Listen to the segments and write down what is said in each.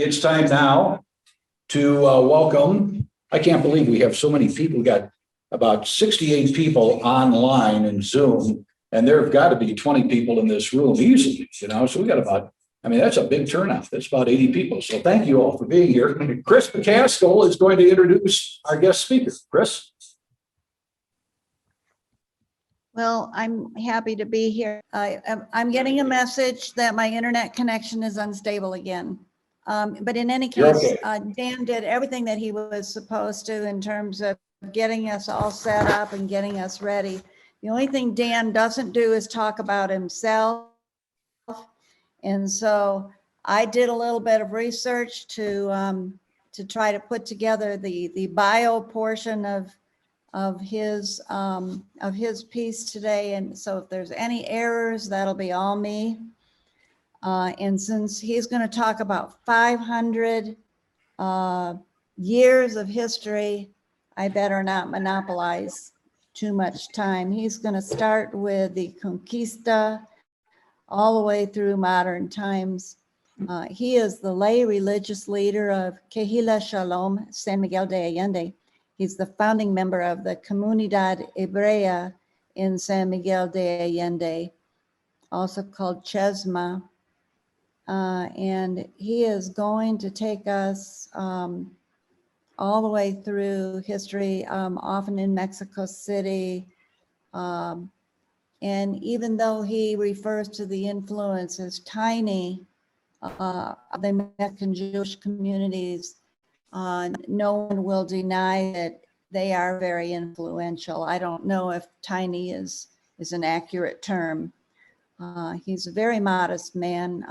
it's time now to welcome, I can't believe we have so many people. We got about 68 people online in Zoom, and there have got to be 20 people in this room easily, so we got about, that's a big turnout. That's about 80 people. So thank you all for being here. Chris McCaskill is going to introduce our guest speaker. Chris? Well, I'm happy to be here. I'm getting a message that my internet connection is unstable again. But in any case, okay. Dan did everything that he was supposed to in terms of getting us all set up and getting us ready. The only thing Dan doesn't do is talk about himself. And so I did a little bit of research to try to put together the bio portion of his piece today. And so if there's any errors, that'll be all me. And since he's going to talk about 500 years of history, I better not monopolize too much time. He's going to start with the Conquista all the way through modern times. He is the lay religious leader of Kehilla Shalom, San Miguel de Allende. He's the founding member of the Comunidad Hebrea in San Miguel de Allende, also called CHESMA. And he is going to take us all the way through history, often in Mexico City. And even though he refers to the influence as tiny of the Mexican Jewish communities, no one will deny that they are very influential. I don't know if tiny is an accurate term. He's a very modest man.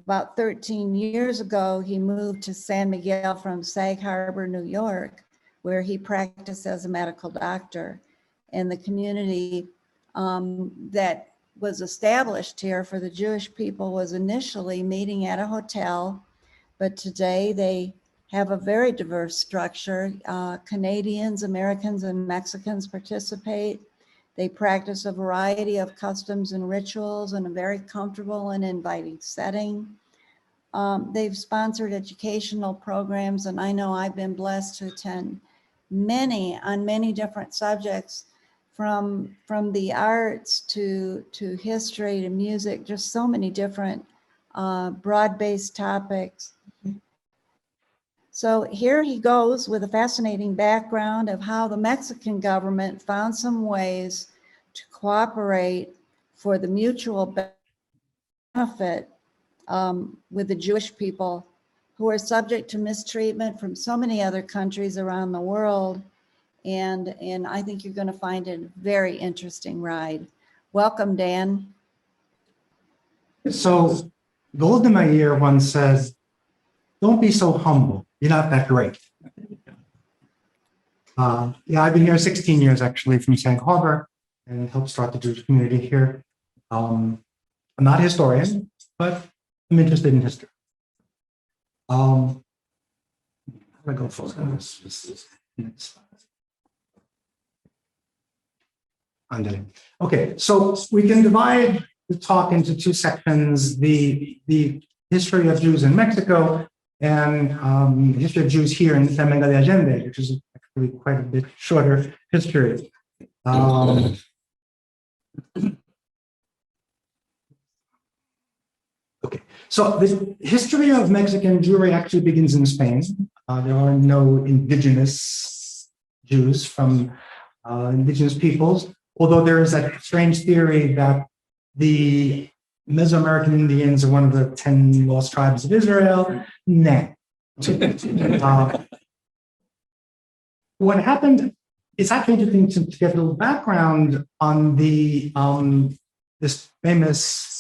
About 13 years ago, he moved to San Miguel from Sag Harbor, New York, where he practiced as a medical doctor. And the community that was established here for the Jewish people was initially meeting at a hotel, but today they have a very diverse structure. Canadians, Americans, and Mexicans participate. They practice a variety of customs and rituals in a very comfortable and inviting setting. They've sponsored educational programs, and I know I've been blessed to attend many on many different subjects, from the arts to history to music, just so many different broad-based topics. So here he goes with a fascinating background of how the Mexican government found some ways to cooperate for the mutual benefit with the Jewish people, who are subject to mistreatment from so many other countries around the world. And I think you're going to find it a very interesting ride. Welcome, Dan. So Golda Meir once says, "Don't be so humble. You're not that great." Yeah, I've been here 16 years actually from Sag Harbor and helped start the Jewish community here. I'm not a historian, but I'm interested in history. How do I go for this? Okay, so we can divide the talk into two sections: the history of Jews in Mexico and the history of Jews here in San Miguel de Allende, which is actually quite a bit shorter history. Okay, so the history of Mexican Jewry actually begins in Spain. There are no indigenous Jews from indigenous peoples, although there is that strange theory that the Mesoamerican Indians are one of the 10 lost tribes of Israel. Nah. What happened, it's actually interesting to get a little background on the this famous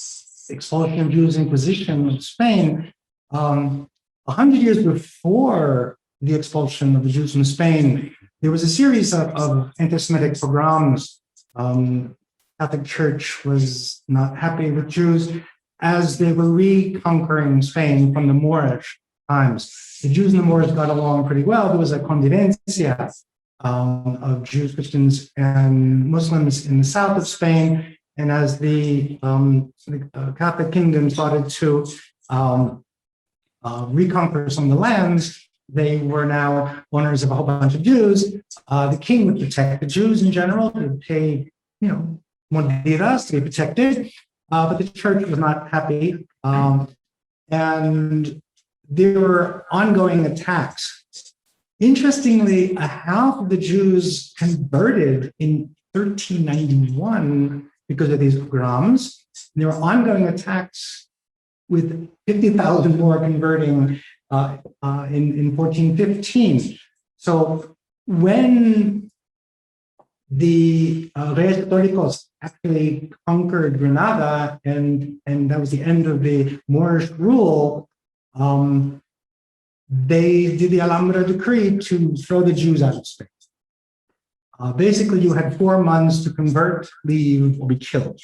Expulsion of Jews Inquisition of Spain. 100 years before the expulsion of the Jews from Spain, there was a series of anti-Semitic pogroms. Catholic Church was not happy with Jews as they were reconquering Spain from the Moorish times. The Jews and the Moors got along pretty well. There was a convivencia of Jews, Christians, and Muslims in the south of Spain, And as the Catholic kingdom started to reconquer some of the lands, they were now owners of a whole bunch of Jews. The king would protect the Jews in general, to pay, moneditas to be protected, but the church was not happy. And there were ongoing attacks. Interestingly, a half of the Jews converted in 1391 because of these pogroms. There were ongoing attacks with 50,000 more converting in 1415. So when the Reyes Católicos actually conquered Granada, and that was the end of the Moorish rule, they did the Alhambra decree to throw the Jews out of Spain. Basically, you had 4 months to convert, leave, or be killed.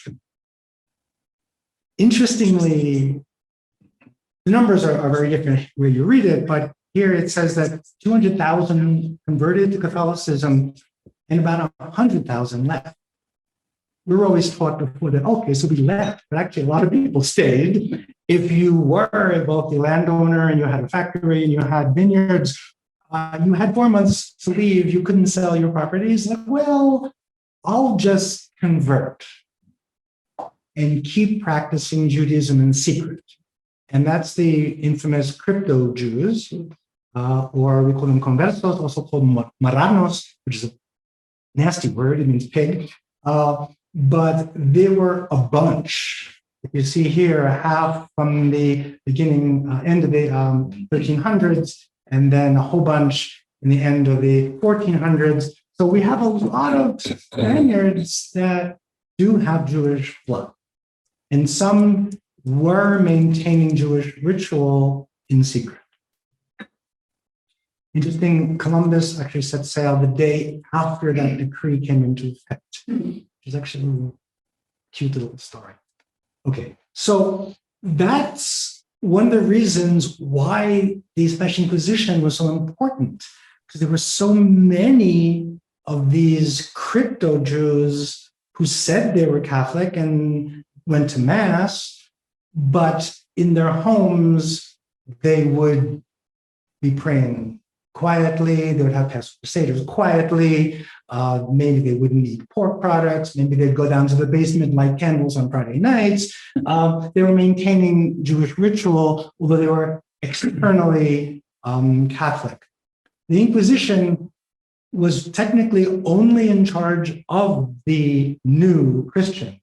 Interestingly, the numbers are very different where you read it, but here it says that 200,000 converted to Catholicism and about 100,000 left. We were always taught before that, okay, so we left, but actually a lot of people stayed. If you were both the landowner and you had a factory and you had vineyards, you had 4 months to leave, you couldn't sell your properties. Like, well, I'll just convert and keep practicing Judaism in secret. And that's the infamous crypto Jews, or we call them conversos, also called marranos, which is a nasty word, it means pig. But there were a bunch. If you see here, half from the beginning, end of the 1300s, and then a whole bunch in the end of the 1400s. So we have a lot of Spaniards that do have Jewish blood. And some were maintaining Jewish ritual in secret. Interesting, Columbus actually set sail the day after that decree came into effect, which is actually a cute little story. Okay, so that's one of the reasons why the Spanish Inquisition was so important, because there were so many of these crypto Jews who said they were Catholic and went to Mass, but in their homes, they would be praying quietly, they would have pastoral procedures quietly, maybe they wouldn't eat pork products, maybe they'd go down to the basement, light candles on Friday nights. They were maintaining Jewish ritual, although they were externally Catholic. The Inquisition was technically only in charge of the new Christians.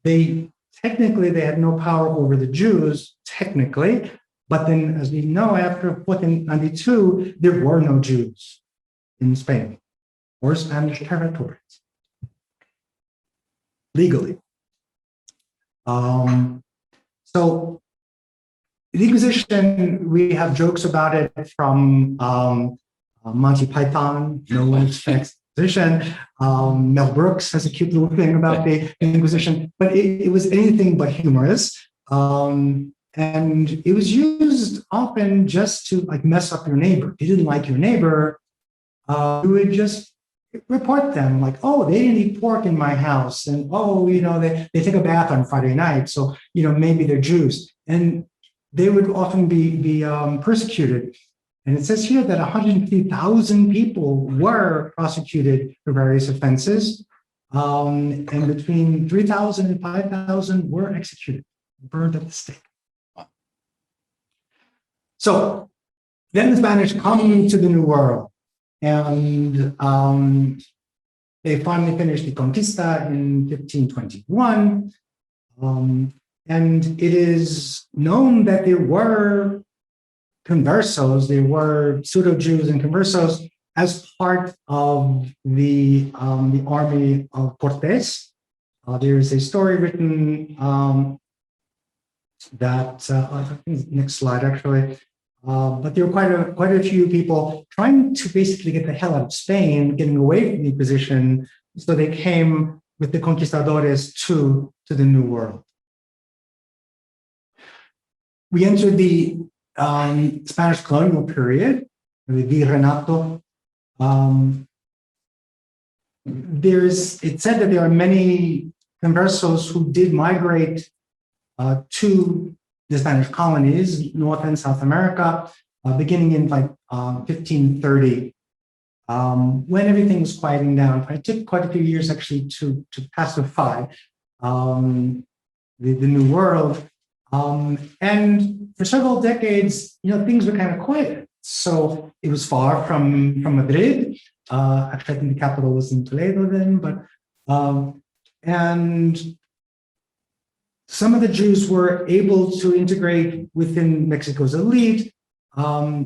They had no power over the Jews, technically, but then, as we know, after 1492, there were no Jews in Spain or Spanish territories, legally. So the Inquisition, we have jokes about it from Monty Python, no one expects Inquisition. Mel Brooks has a cute little thing about the Inquisition, but it was anything but humorous. And it was used often just to mess up your neighbor. If you didn't like your neighbor, you would just report them like, oh, they didn't eat pork in my house. And they take a bath on Friday night. So, maybe they're Jews. And they would often be persecuted. And it says here that 150,000 people were prosecuted for various offenses. And between 3,000 and 5,000 were executed, burned at the stake. So then the Spanish come to the New World, and they finally finished the Conquista in 1521. And it is known that there were conversos, there were pseudo-Jews and conversos as part of the army of Cortés. There's a story written that, I think next slide actually, but there were quite a few people trying to basically get the hell out of Spain, getting away from the Inquisition, so they came with the conquistadores to the New World. We entered the Spanish colonial period, the Virrenato. It said that there are many conversos who did migrate to the Spanish colonies, North and South America, beginning in 1530, when everything was quieting down. It took quite a few years actually to pacify the New World. And for several decades, things were kind of quiet. So it was far from Madrid. Actually, I think the capital was in Toledo then, but and some of the Jews were able to integrate within Mexico's elite.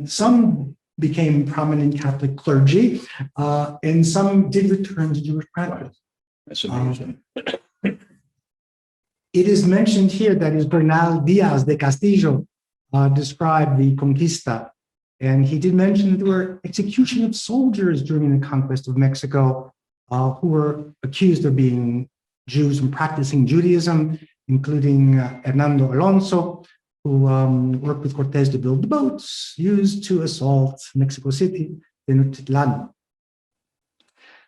Some became prominent Catholic clergy, and some did return to Jewish practice. That's amazing. It is mentioned here that is Bernal Diaz de Castillo described the Conquista, and he did mention there were execution of soldiers during the conquest of Mexico who were accused of being Jews and practicing Judaism, including Hernando Alonso, who worked with Cortez to build the boats used to assault Mexico City, Tenochtitlan.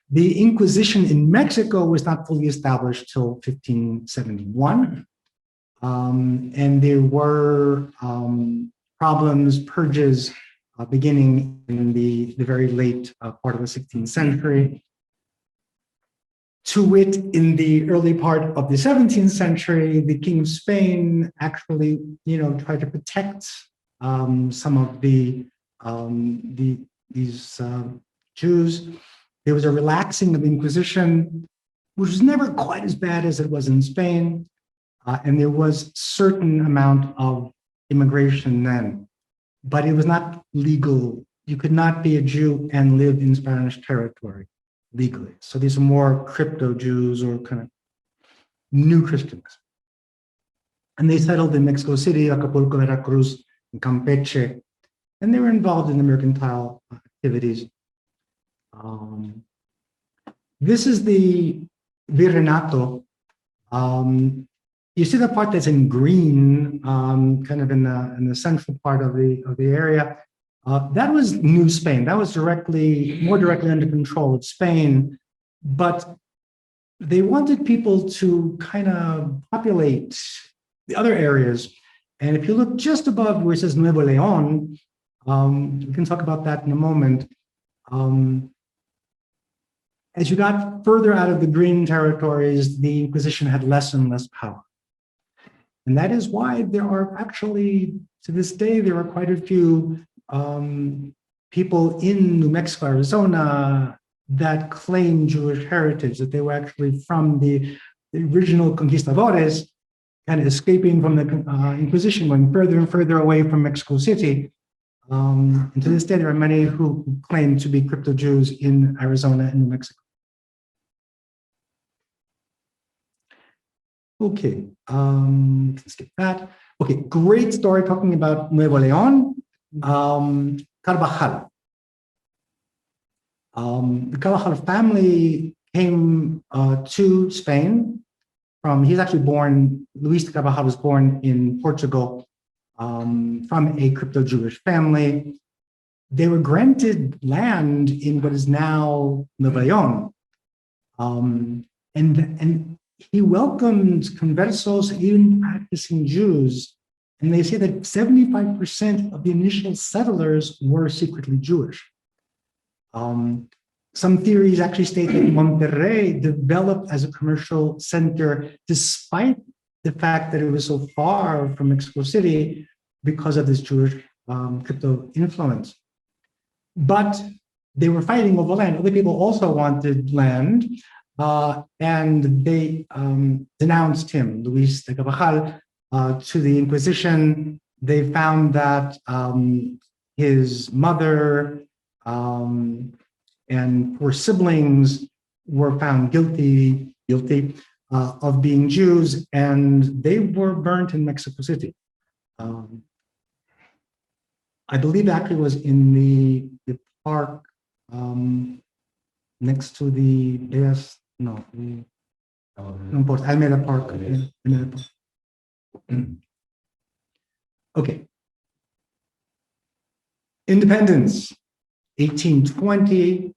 The Inquisition in Mexico was not fully established till 1571. And there were problems, purges, beginning in the very late part of the 16th century. To wit, in the early part of the 17th century, the King of Spain actually, tried to protect some of these Jews. There was a relaxing of the Inquisition, which was never quite as bad as it was in Spain, and there was certain amount of immigration then, but it was not legal. You could not be a Jew and live in Spanish territory legally. So these are more crypto Jews or kind of new Christians. And they settled in Mexico City, Acapulco, Veracruz, and Campeche, and they were involved in the mercantile activities. This is the Virrenato. You see the part that's in green, kind of in the central part of the area. That was New Spain. That was more directly under control of Spain, but they wanted people to kind of populate the other areas. And if you look just above where it says Nuevo León, we can talk about that in a moment. As you got further out of the green territories, the Inquisition had less and less power. And that is why there are actually, to this day, there are quite a few people in New Mexico, Arizona, that claim Jewish heritage, that they were actually from the original conquistadores, kind of escaping from the Inquisition, going further and further away from Mexico City. And to this day, there are many who claim to be crypto Jews in Arizona and New Mexico. Okay, let's skip that. Okay, great story talking about Nuevo León. Carvajal. The Carvajal family came to Spain he's actually born, Luis Carvajal was born in Portugal from a crypto-Jewish family. They were granted land in what is now Nuevo León. And he welcomed conversos, even practicing Jews. And they say that 75% of the initial settlers were secretly Jewish. Some theories actually state that Monterrey developed as a commercial center despite the fact that it was so far from Mexico City because of this Jewish crypto influence. But they were fighting over land. Other people also wanted land, and they denounced him, Luis de Carvajal, to the Inquisition. They found that his mother and four siblings were found guilty of being Jews, and they were burnt in Mexico City. I believe actually was in the park next to the Alameda Park. Alameda Park. Okay. Independence, 1820.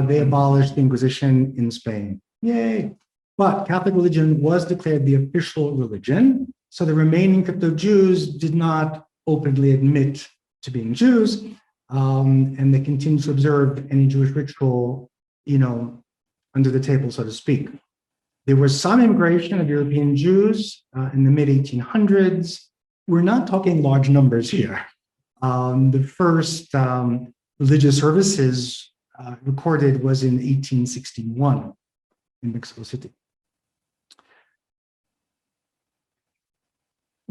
They abolished the Inquisition in Spain. Yay. But Catholic religion was declared the official religion. So the remaining crypto Jews did not openly admit to being Jews, and they continued to observe any Jewish ritual, under the table, so to speak. There was some immigration of European Jews in the mid-1800s. We're not talking large numbers here. The first religious services recorded was in 1861 in Mexico City.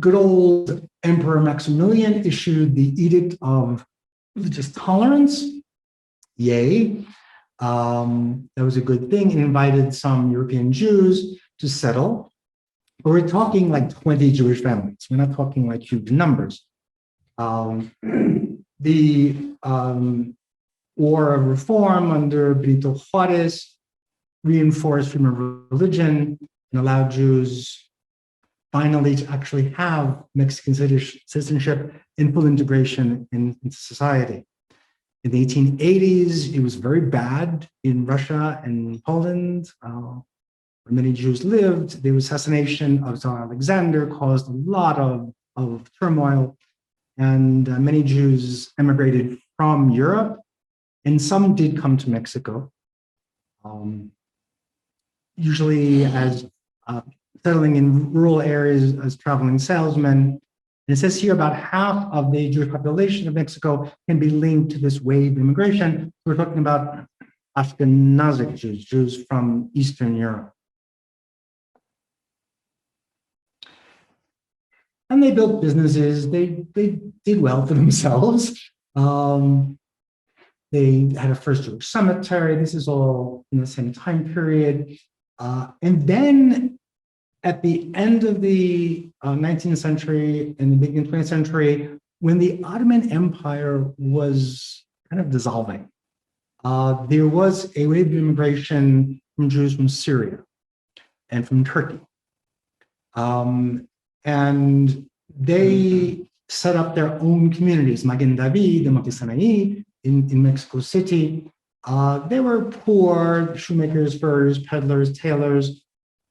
Good old Emperor Maximilian issued the Edict of Religious Tolerance. Yay. That was a good thing. It invited some European Jews to settle. But we're talking like 20 Jewish families. We're not talking like huge numbers. The War of Reform under Benito Juarez reinforced freedom of religion and allowed Jews finally to actually have Mexican citizenship and full integration into society. In the 1880s, it was very bad in Russia and Poland, where many Jews lived. The assassination of Tsar Alexander caused a lot of turmoil, and many Jews emigrated from Europe, and some did come to Mexico, usually as settling in rural areas as traveling salesmen. And it says here about half of the Jewish population of Mexico can be linked to this wave of immigration. We're talking about Ashkenazic Jews, Jews from Eastern Europe. And they built businesses. They did well for themselves. They had a first Jewish cemetery. This is all in the same time period. And then at the end of the 19th century and the beginning of the 20th century, when the Ottoman Empire was kind of dissolving, there was a wave of immigration from Jews from Syria and from Turkey. And they set up their own communities, Magen David, the Motisana'i, in Mexico City. They were poor, shoemakers, furs, peddlers, tailors,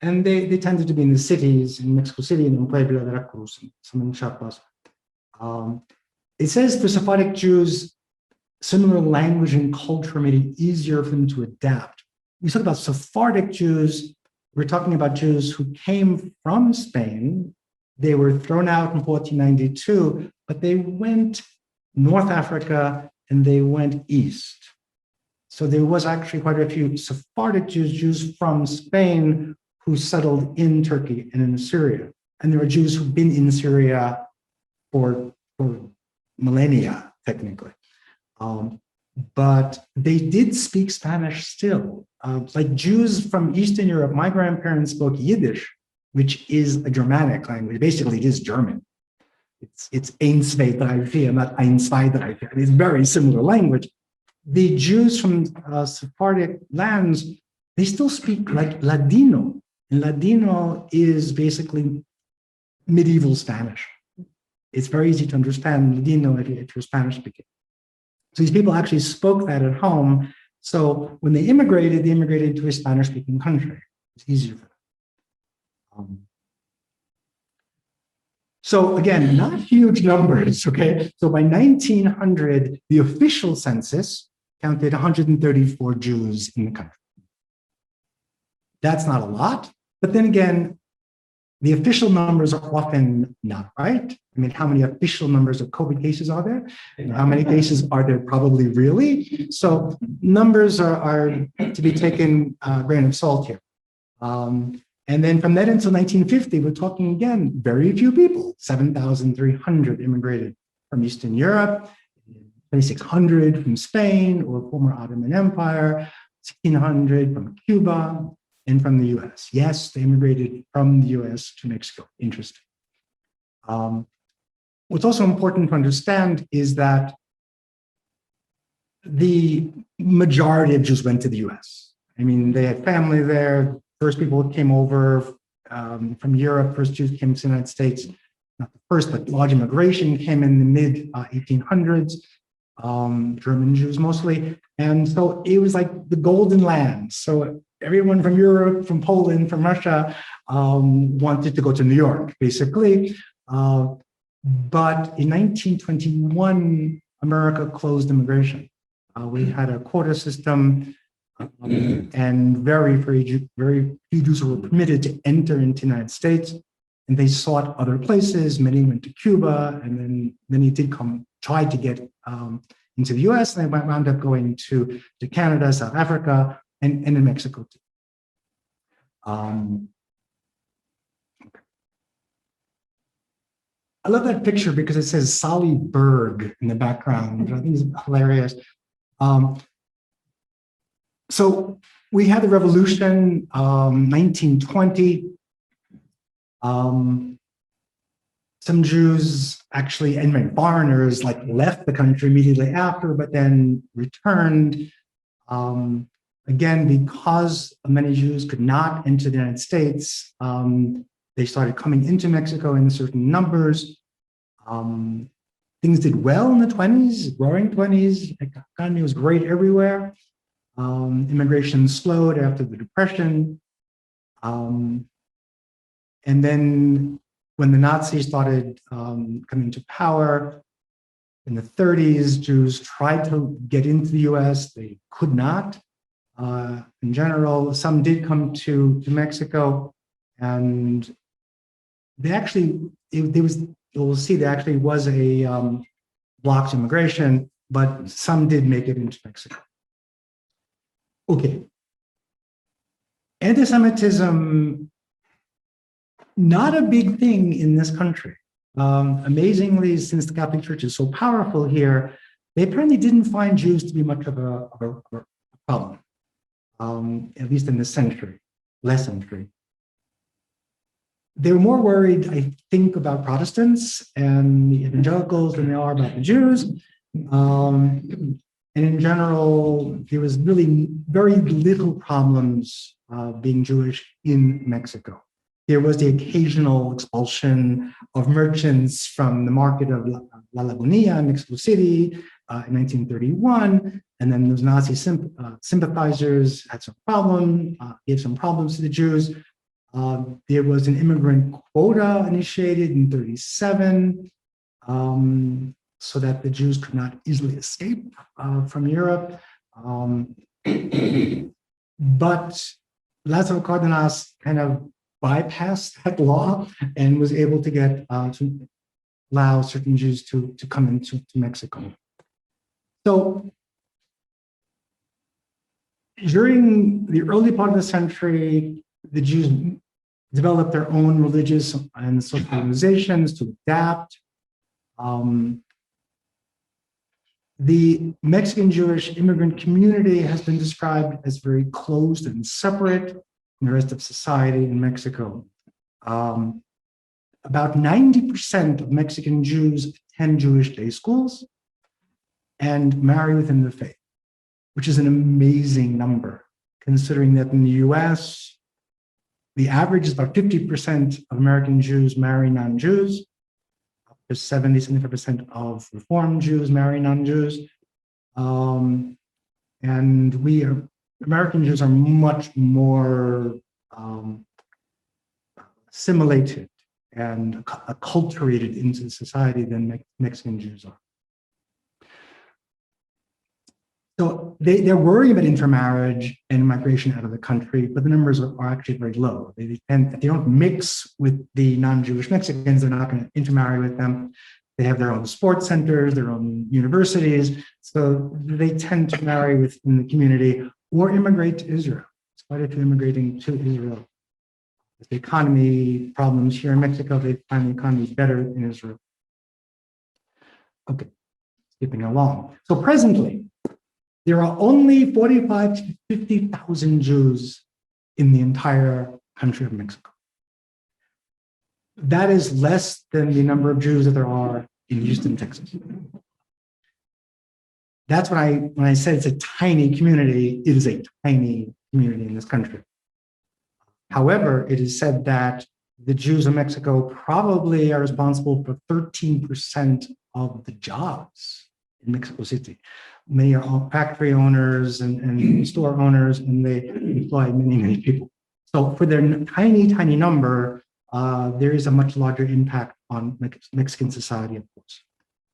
and they tended to be in the cities, in Mexico City, and in Puebla, Veracruz, and some in Chiapas. It says for Sephardic Jews, similar language and culture made it easier for them to adapt. We talk about Sephardic Jews, we're talking about Jews who came from Spain. They were thrown out in 1492, but they went North Africa and they went east. So there was actually quite a few Sephardic Jews, Jews from Spain, who settled in Turkey and in Syria. And there are Jews who've been in Syria for millennia, technically. But they did speak Spanish still. Like Jews from Eastern Europe, my grandparents spoke Yiddish, which is a Germanic language. Basically, it is German. It's ein, zwei, drei, vier, not ein, zwei, drei, vier. It's a very similar language. The Jews from Sephardic lands, they still speak like Ladino. And Ladino is basically medieval Spanish. It's very easy to understand Ladino if you're Spanish speaking. So these people actually spoke that at home. So when they immigrated to a Spanish speaking country. It's easier for them. So again, not huge numbers, okay? So by 1900, the official census counted 134 Jews in the country. That's not a lot, but then again, the official numbers are often not right. I mean, how many official numbers of COVID cases are there? And how many cases are there probably really? So numbers are to be taken a grain of salt here. And then from that until 1950, we're talking again, very few people, 7,300 immigrated from Eastern Europe, 2,600 from Spain or former Ottoman Empire, 1,600 from Cuba, and from the US. Yes, they immigrated from the US to Mexico. Interesting. What's also important to understand is that the majority of Jews went to the US. I mean, they had family there. First people came over from Europe, first Jews came to the United States. Not the first, but large immigration came in the mid 1800s, German Jews mostly. And so it was like the golden land. So everyone from Europe, from Poland, from Russia wanted to go to New York, basically. But in 1921, America closed immigration. We had a quota system, and very few Jews were permitted to enter into the United States, and they sought other places. Many went to Cuba, and then many did try to get into the US, and they wound up going to Canada, South Africa, and in Mexico too. I love that picture because it says Sally Berg in the background, which I think is hilarious. So we had the revolution, 1920. Some Jews actually, and foreigners, like left the country immediately after, but then returned. Again, because many Jews could not enter the United States, they started coming into Mexico in certain numbers. Things did well in the 20s, roaring 20s. The economy was great everywhere. Immigration slowed after the Depression. And then when the Nazis started coming to power in the 30s, Jews tried to get into the US. They could not. In general, some did come to Mexico, and they actually, you'll see there actually was a blocked immigration, but some did make it into Mexico. Okay. Anti-Semitism, not a big thing in this country. Amazingly, since the Catholic Church is so powerful here, they apparently didn't find Jews to be much of a problem, at least in this century, last century. They were more worried, I think, about Protestants and the evangelicals than they are about the Jews. And in general, there was really very little problems being Jewish in Mexico. There was the occasional expulsion of merchants from the market of La Lagunilla in Mexico City in 1931. And then those Nazi sympathizers had some problem, gave some problems to the Jews. There was an immigrant quota initiated in 1937 so that the Jews could not easily escape from Europe. But Lázaro Cárdenas kind of bypassed that law and was able to get to allow certain Jews to come into Mexico. So during the early part of the century, the Jews developed their own religious and social organizations to adapt. The Mexican Jewish immigrant community has been described as very closed and separate from the rest of society in Mexico. About 90% of Mexican Jews attend Jewish day schools and marry within the faith, which is an amazing number, considering that in the US, the average is about 50% of American Jews marry non-Jews. Up to 75% of Reform Jews marry non-Jews. And American Jews are much more assimilated and acculturated into society than Mexican Jews are. So they're worried about intermarriage and migration out of the country, but the numbers are actually very low. They don't mix with the non-Jewish Mexicans. They're not going to intermarry with them. They have their own sports centers, their own universities. So they tend to marry within the community or immigrate to Israel. It's quite a few immigrating to Israel. With the economy problems here in Mexico, they find the economy better in Israel. Okay, skipping along. So presently, there are only 45 to 50,000 Jews in the entire country of Mexico. That is less than the number of Jews that there are in Houston, Texas. That's when I said it's a tiny community, it is a tiny community in this country. However, it is said that the Jews of Mexico probably are responsible for 13% of the jobs in Mexico City. Many are all factory owners and store owners, and they employ many, many people. So for their tiny, tiny number, there is a much larger impact on Mexican society, of course.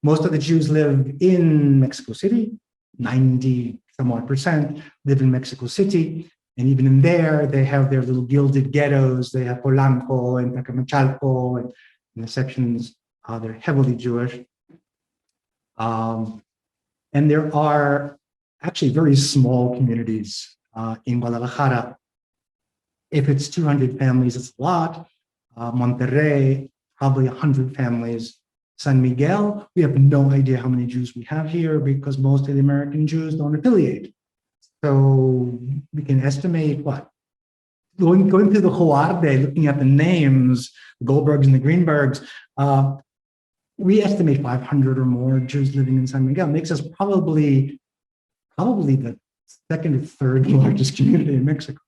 Most of the Jews live in Mexico City, 90% live in Mexico City. And even in there, they have their little gilded ghettos. They have Polanco and Tecamachalco, and in the sections, they're heavily Jewish. And there are actually very small communities in Guadalajara. If it's 200 families, it's a lot. Monterrey, probably 100 families. San Miguel, we have no idea how many Jews we have here because most of the American Jews don't affiliate. So we can estimate what? Going through the Juarde, looking at the names, the Goldbergs and the Greenbergs, we estimate 500 or more Jews living in San Miguel. Makes us probably the second or third largest community in Mexico.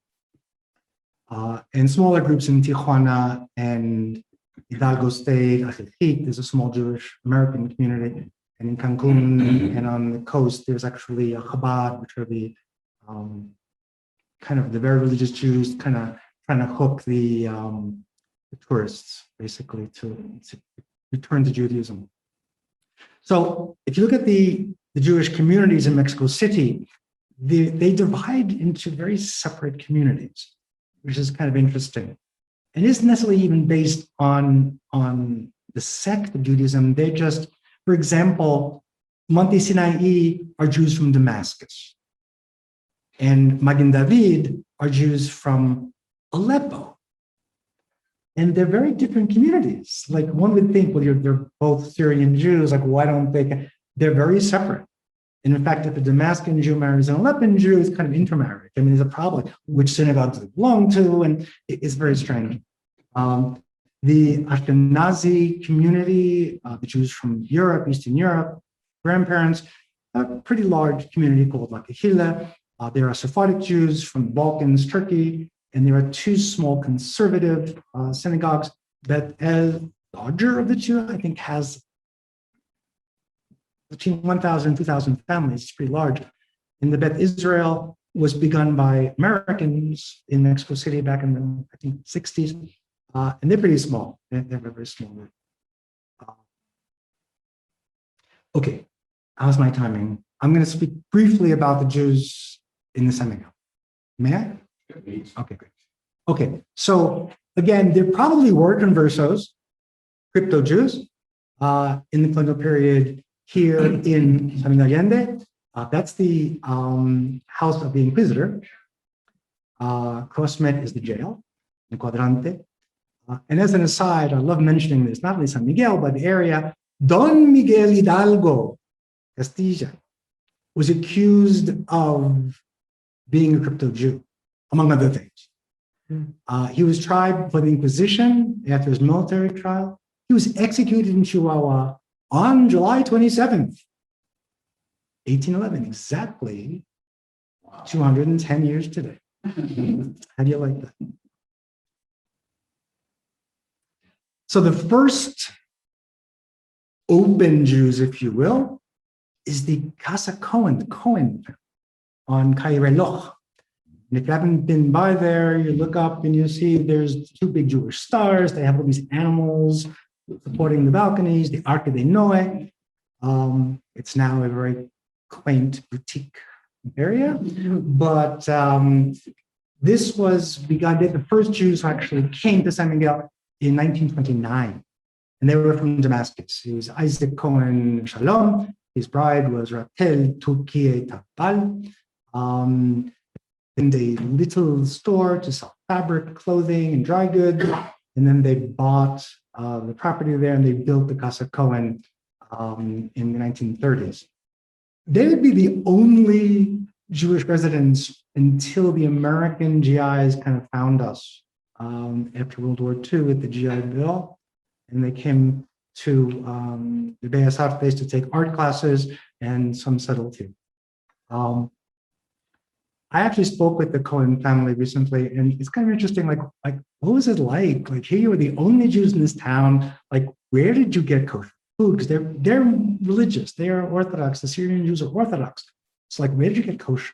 And smaller groups in Tijuana and Hidalgo State, Ajijic, there's a small Jewish American community. And in Cancun and on the coast, there's actually a Chabad, which are the kind of the very religious Jews, kind of trying to hook the tourists, basically, to return to Judaism. So if you look at the Jewish communities in Mexico City, they divide into very separate communities, which is kind of interesting. And isn't necessarily even based on the sect of Judaism. They just, for example, Monte Sinai are Jews from Damascus. And Magen David are Jews from Aleppo. And they're very different communities. Like one would think, well, they're both Syrian Jews, like why don't they? They're very separate. And in fact, if a Damascus Jew marries an Aleppan Jew, it's kind of intermarriage. I mean, there's a problem. Which synagogue do they belong to? And it's very strange. The Ashkenazi community, the Jews from Europe, Eastern Europe, grandparents, a pretty large community called La Kehilla. There are Sephardic Jews from the Balkans, Turkey, and there are two small conservative synagogues that, as larger of the two, I think has between 1,000 and 2,000 families. It's pretty large. And the Beth Israel was begun by Americans in Mexico City back in the, I think, 60s. And they're pretty small. They're very small. Okay, how's my timing? I'm going to speak briefly about the Jews in the San Miguel. May I? Okay, great. Okay, so again, there probably were conversos, crypto Jews, in the colonial period here in San Miguel Allende. That's the house of the Inquisitor. Crossmet is the jail, the Cuadrante. And as an aside, I love mentioning this, not only San Miguel, but the area, Don Miguel Hidalgo, Castilla, was accused of being a crypto Jew, among other things. He was tried for the Inquisition after his military trial. He was executed in Chihuahua on July 27th, 1811, exactly 210 years today. How do you like that? So the first open Jews, if you will, is the Casa Cohen, the Cohen on Calle Reloj. And if you haven't been by there, you look up and you see there's two big Jewish stars. They have all these animals supporting the balconies, the Arca de Noe. It's now a very quaint boutique area, but this was begun, the first Jews who actually came to San Miguel in 1929, and they were from Damascus. It was Isaac Cohen Shalom. His bride was Raquel Turquie Tapal. In a little store to sell fabric, clothing, and dry goods, and then they bought the property there and they built the Casa Cohen in the 1930s. They would be the only Jewish residents until the American GIs kind of found us after World War II with the GI Bill, and they came to the Bellas Artes to take art classes, and some settled here. I actually spoke with the Cohen family recently, and it's kind of interesting, like what was it like? Like, here you were the only Jews in this town, like, where did you get kosher food because they're religious. They are Orthodox. The Syrian Jews are Orthodox. It's like, where did you get kosher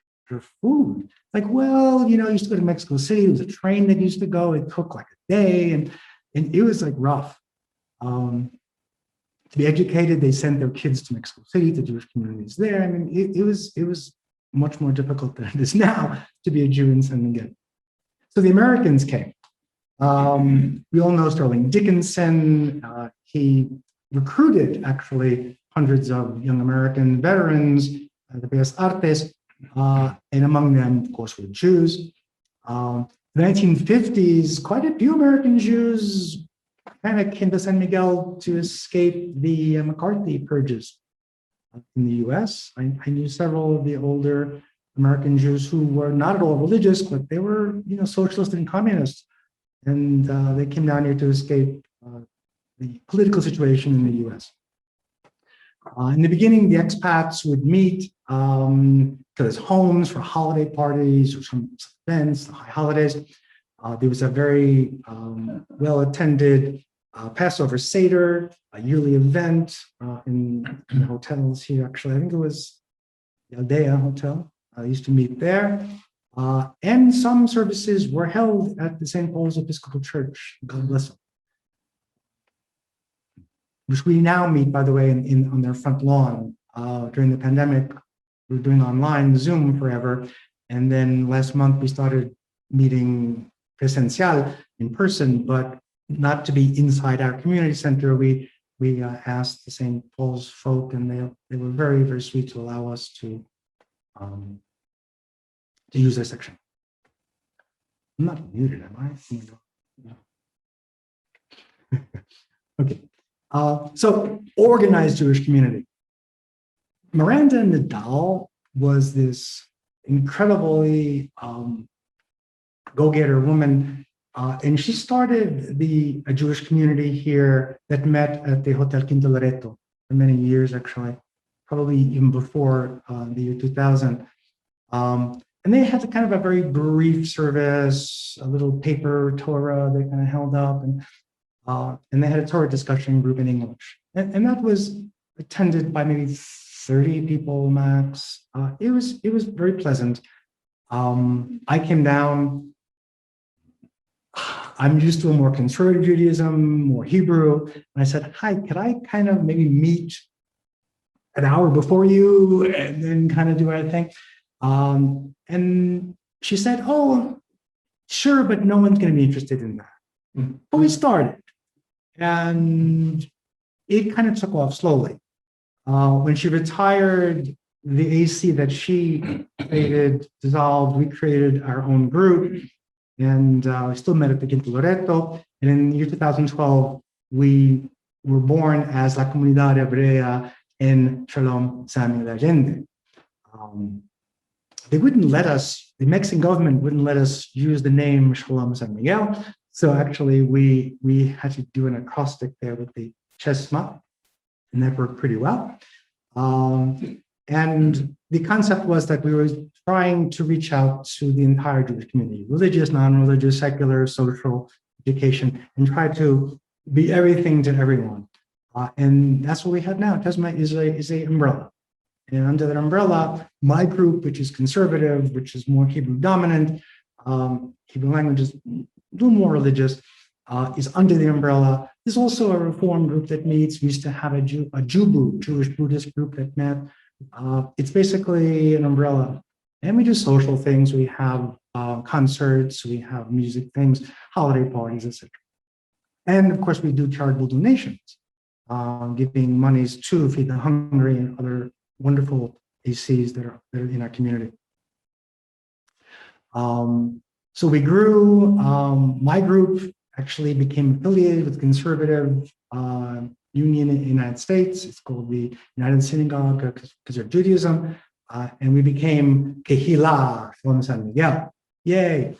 food? Like, well, I used to go to Mexico City. There was a train that used to go. It took like a day, and it was like rough. To be educated, they sent their kids to Mexico City, to Jewish communities there. I mean, it was much more difficult than it is now to be a Jew in San Miguel. So the Americans came. We all know Sterling Dickinson. He recruited actually hundreds of young American veterans, the Bellas Artes, and among them, of course, were Jews. The 1950s, quite a few American Jews kind of came to San Miguel to escape the McCarthy purges in the US. I knew several of the older American Jews who were not at all religious, but they were, socialist and communist. And they came down here to escape the political situation in the US. In the beginning, the expats would meet to his homes for holiday parties or some events, high holidays. There was a very well-attended Passover Seder, a yearly event in the hotels here. Actually, I think it was the Aldea Hotel. I used to meet there. And some services were held at the St. Paul's Episcopal Church, God bless them, which we now meet, by the way, on their front lawn. During the pandemic, we were doing online Zoom forever. And then last month, we started meeting presencial in person, but not to be inside our community center. We asked the St. Paul's folk, and they were very, very sweet to allow us to use their section. I'm not muted, am I? Okay. So organized Jewish community. Miranda Nadal was this incredibly go-getter woman, and she started a Jewish community here that met at the Hotel Quinto Loreto for many years, actually, probably even before the year 2000. And they had kind of a very brief service, a little paper Torah they kind of held up, and they had a Torah discussion group in English. And that was attended by maybe 30 people max. It was very pleasant. I came down. I'm used to a more conservative Judaism, more Hebrew. And I said, hi, could I kind of maybe meet an hour before you and then kind of do our thing? And she said, oh, sure, but no one's going to be interested in that. Mm-hmm. But we started, and it kind of took off slowly. When she retired, the AC that she created dissolved. We created our own group, and we still met at the Quinto Loreto. And in the year 2012, we were born as La Comunidad Hebrea in Shalom, San Miguel Allende. They wouldn't let us, the Mexican government wouldn't let us use the name Shalom San Miguel. So actually we had to do an acrostic there with the CHESMA, and that worked pretty well. And the concept was that we were trying to reach out to the entire Jewish community, religious, non-religious, secular, social, education, and try to be everything to everyone. And that's what we have now. CHESMA is a umbrella. And under that umbrella, my group, which is conservative, which is more Hebrew dominant, Hebrew language is a little more religious, is under the umbrella. There's also a reform group that meets. We used to have a JUBU, Jewish Buddhist group that met. It's basically an umbrella. And we do social things. We have concerts, we have music things, holiday parties, etc. And of course, we do charitable donations, giving monies to Feed the Hungry and other wonderful ACs that are in our community. So we grew. My group actually became affiliated with conservative union in the United States. It's called the United Synagogue of Judaism. And we became Kehilla from San Miguel. Yay.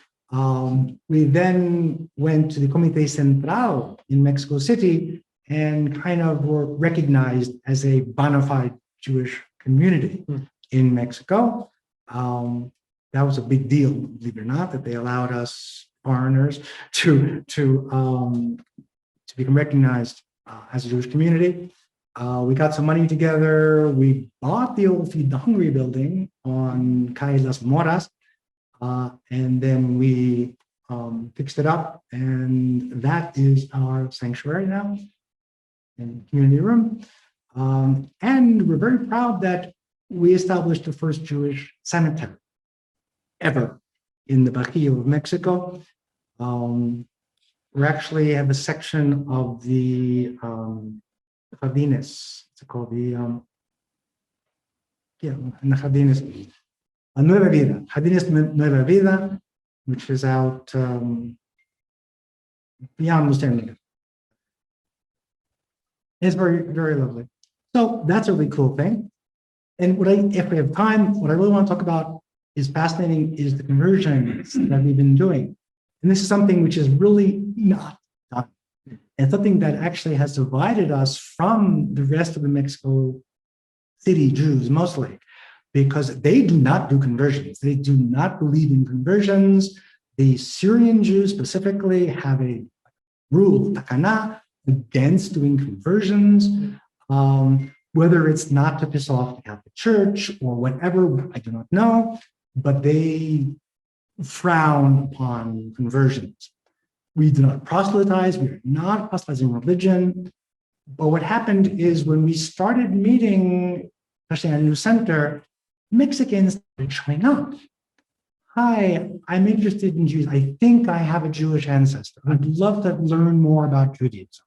We then went to the Comité Central in Mexico City and kind of were recognized as a bona fide Jewish community in Mexico. That was a big deal, believe it or not, that they allowed us foreigners to become recognized as a Jewish community. We got some money together. We bought the old Feed the Hungry building on Calle Las Moras. And then we fixed it up. And that is our sanctuary now and community room. And we're very proud that we established the first Jewish cemetery ever in the Bajío of Mexico. We actually have a section of the Jardines, it's called the, in the Jardines, a Nueva Vida, Jardines Nueva Vida, which is out beyond Los Terminal. It's very, very lovely. So that's a really cool thing. And if we have time, what I really want to talk about is fascinating is the conversions that we've been doing. And this is something which is really not done. And something that actually has divided us from the rest of the Mexico City Jews mostly, because they do not do conversions. They do not believe in conversions. The Syrian Jews specifically have a rule, takana, against doing conversions. Whether it's not to piss off the Catholic Church or whatever, I do not know, but they frown upon conversions. We do not proselytize, we are not proselytizing religion. But what happened is when we started meeting, especially in our new center, Mexicans started showing up. Hi, I'm interested in Jews. I think I have a Jewish ancestor. I'd love to learn more about Judaism.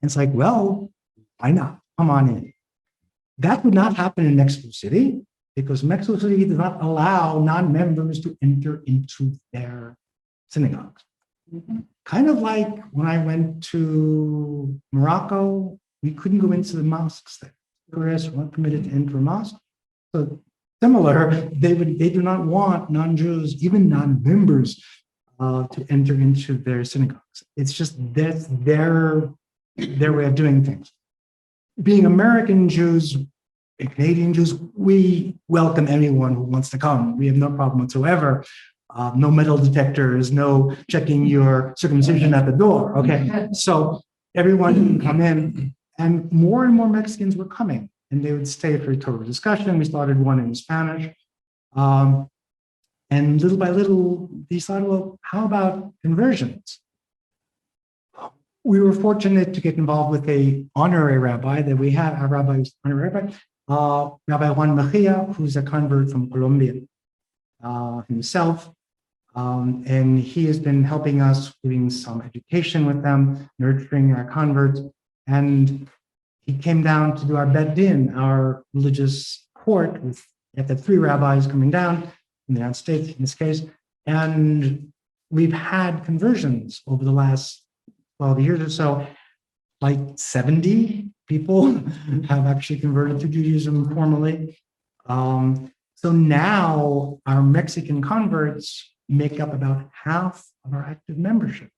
And it's like, well, why not? Come on in. That would not happen in Mexico City because Mexico City does not allow non-members to enter into their synagogues. Kind of like when I went to Morocco, we couldn't go into the mosques there. Tourists weren't permitted to enter a mosque. So similar, they do not want non-Jews, even non-members, to enter into their synagogues. It's just that's their way of doing things. Being American Jews, Canadian Jews, we welcome anyone who wants to come. We have no problem whatsoever. No metal detectors, no checking your circumcision at the door. Okay, so everyone can come in, and more Mexicans were coming, and they would stay for a total discussion. We started one in Spanish, and little by little, they decided, well, how about conversions? We were fortunate to get involved with an honorary rabbi that we have, our rabbi's honorary rabbi, Rabbi Juan Mejia, who's a convert from Colombia himself. And he has been helping us doing some education with them, nurturing our converts. And he came down to do our Bet Din, our religious court. We have the 3 rabbis coming down in the United States in this case. And we've had conversions over the last 12 years or so. Like 70 people have actually converted to Judaism formally. So now our Mexican converts make up about half of our active membership.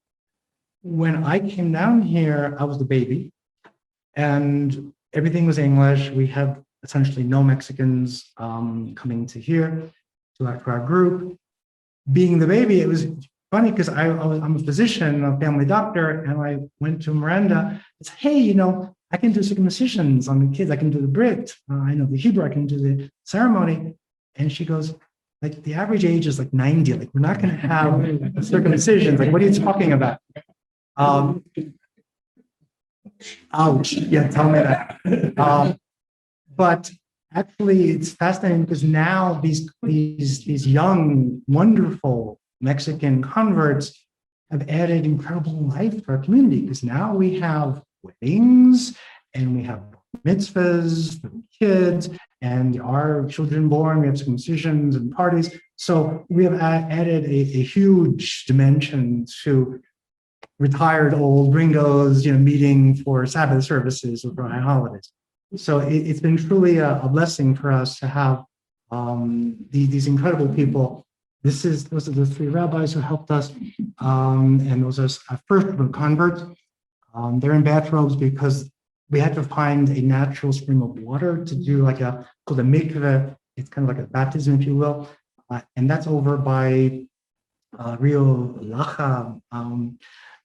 When I came down here, I was the baby, and everything was English. We have essentially no Mexicans coming to here, to our group. Being the baby, it was funny because I'm a physician, a family doctor, and I went to Miranda. It's, hey, I can do circumcisions on the kids. I can do the brit. I know the Hebrew. I can do the ceremony. And she goes, like, the average age is like 90. Like, we're not going to have circumcisions. Like, what are you talking about? Ouch. Yeah, tell me that. But actually, it's fascinating because now these young, wonderful Mexican converts have added incredible life to our community because now we have weddings and we have mitzvahs for the kids and our children born, we have circumcisions and parties. So we have added a huge dimension to retired old gringos, meeting for Sabbath services or for high holidays. So it's been truly a blessing for us to have these incredible people. Those are the 3 rabbis who helped us, and those are our first group of converts. They're in bathrobes because we had to find a natural spring of water to do called a mikveh. It's kind of like a baptism, if you will. And that's over by Rio Laja,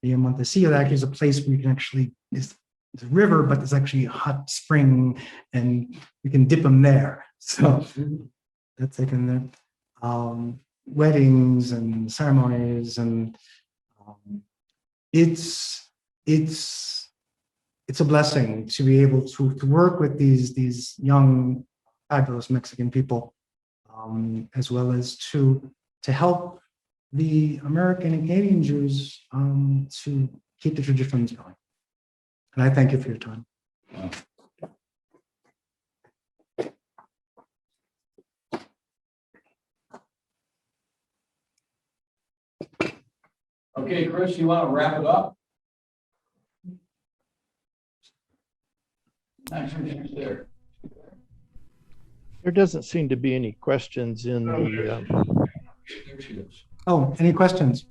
near Montecillo. That is a place where you can actually, it's it's a river, but there's actually a hot spring, and you can dip them there. So that's taken there. Weddings and ceremonies, and it's a blessing to be able to work with these young, fabulous Mexican people, as well as to help the American and Canadian Jews to keep the traditions going. And I thank you for your time. Okay, Chris, you want to wrap it up? There. There doesn't seem to be any questions in the, There she is. Oh, any questions?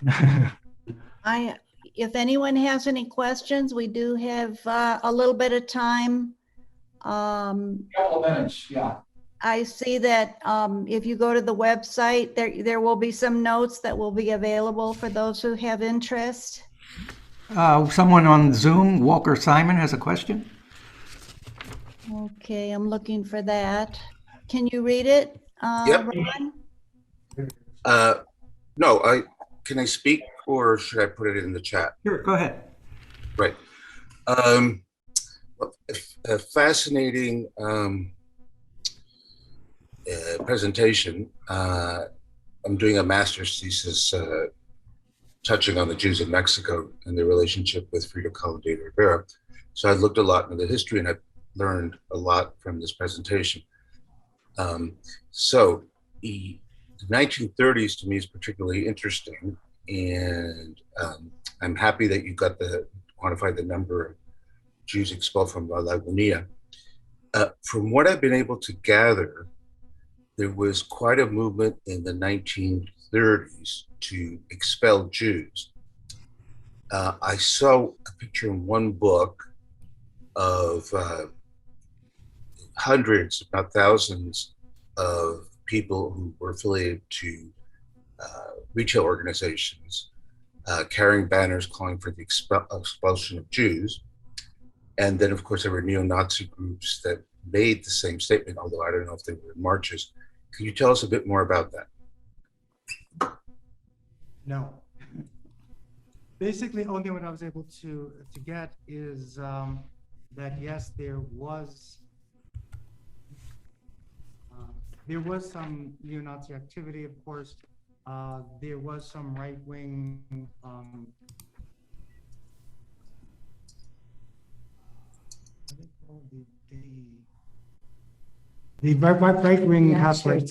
If anyone has any questions, we do have a little bit of time. Couple of minutes, yeah. I see that if you go to the website, there will be some notes that will be available for those who have interest. Someone on Zoom, Walker Simon, has a question. Okay, I'm looking for that. Can you read it, Yep. Ron? No, can I speak, or should I put it in the chat? Sure, go ahead. Right. A fascinating presentation. I'm doing a master's thesis touching on the Jews in Mexico and their relationship with Frida Kahlo de Rivera. So I looked a lot into the history, and I learned a lot from this presentation. So the 1930s to me is particularly interesting, and I'm happy that you got quantified the number of Jews expelled from La Lagunilla. From what I've been able to gather, there was quite a movement in the 1930s to expel Jews. I saw a picture in one book of hundreds, if not thousands, of people who were affiliated to retail organizations carrying banners calling for the expulsion of Jews. And then, of course, there were neo-Nazi groups that made the same statement, although I don't know if they were in marches. Can you tell us a bit more about that? No. Basically, only what I was able to get is that yes, there was some neo-Nazi activity, of course. There was some right-wing the right-wing Catholic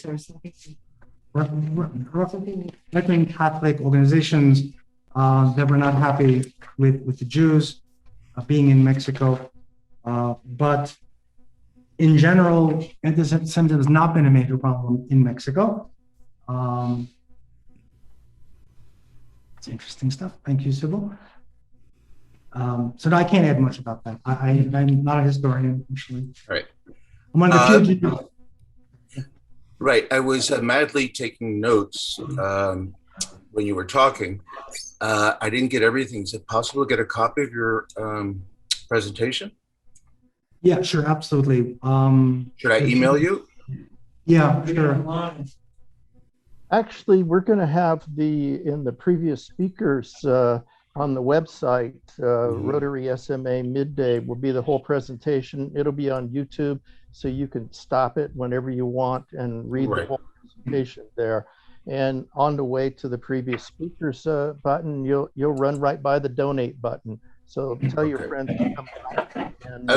right-wing Catholic organizations that were not happy with the Jews being in Mexico, but in general, anti-Semitism has not been a major problem in Mexico. It's interesting stuff. Thank you, Sybil. So no, I can't add much about that. I'm not a historian, actually. Right. I'm one of the few. Right. I was madly taking notes when you were talking. I didn't get everything. Is it possible to get a copy of your presentation? Yeah, sure, absolutely. Should I email you? Yeah, sure. actually, we're going to have in the previous speakers on the website, Rotary SMA Midday will be the whole presentation. It'll be on YouTube, so you can stop it whenever you want and read the whole presentation there. And on the way to the previous speakers button, you'll run right by the donate button. So tell your friends to come back. And,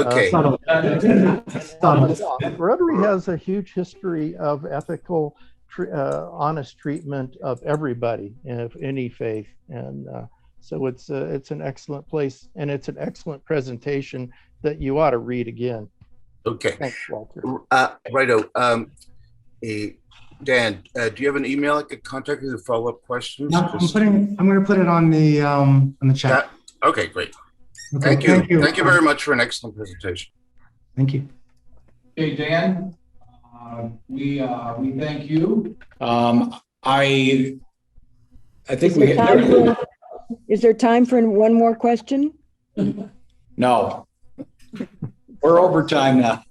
Rotary has a huge history of ethical, honest treatment of everybody of any faith, and so it's an excellent place, and it's an excellent presentation that you ought to read again. Okay. Thanks, Walter. Righto. Dan, do you have an email I could contact you to follow up questions? No, I'm going to put it on the chat. Okay, great. Okay, thank you. Thank you very much for an excellent presentation. Thank you. Okay, Dan, we thank you. I think we is there time for one more question? No. We're overtime now.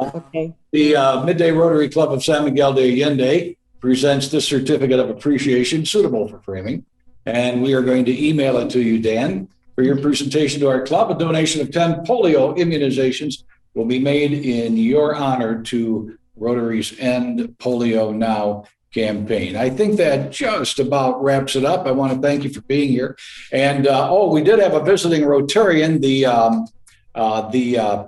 Okay. The Midday Rotary Club of San Miguel de Allende presents this certificate of appreciation suitable for framing. And we are going to email it to you, Dan, for your presentation to our club. A donation of 10 polio immunizations will be made in your honor to Rotary's End Polio Now campaign. I think that just about wraps it up. I want to thank you for being here. And we did have a visiting Rotarian, the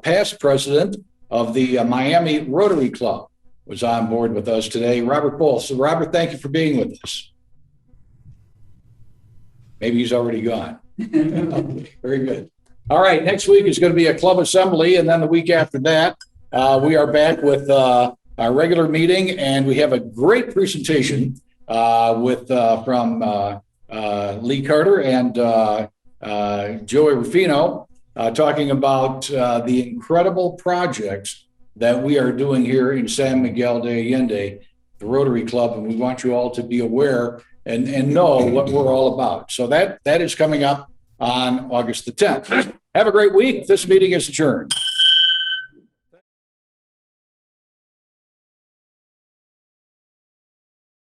past president of the Miami Rotary Club was on board with us today, Robert Bull. So Robert, thank you for being with us. Maybe he's already gone. Very good. All right, next week is going to be a club assembly, and then the week after that, we are back with our regular meeting, and we have a great presentation from Lee Carter and Joey Rufino talking about the incredible projects that we are doing here in San Miguel de Allende, the Rotary Club, and we want you all to be aware and know what we're all about. So that is coming up on August the 10th. Have a great week. This meeting is adjourned.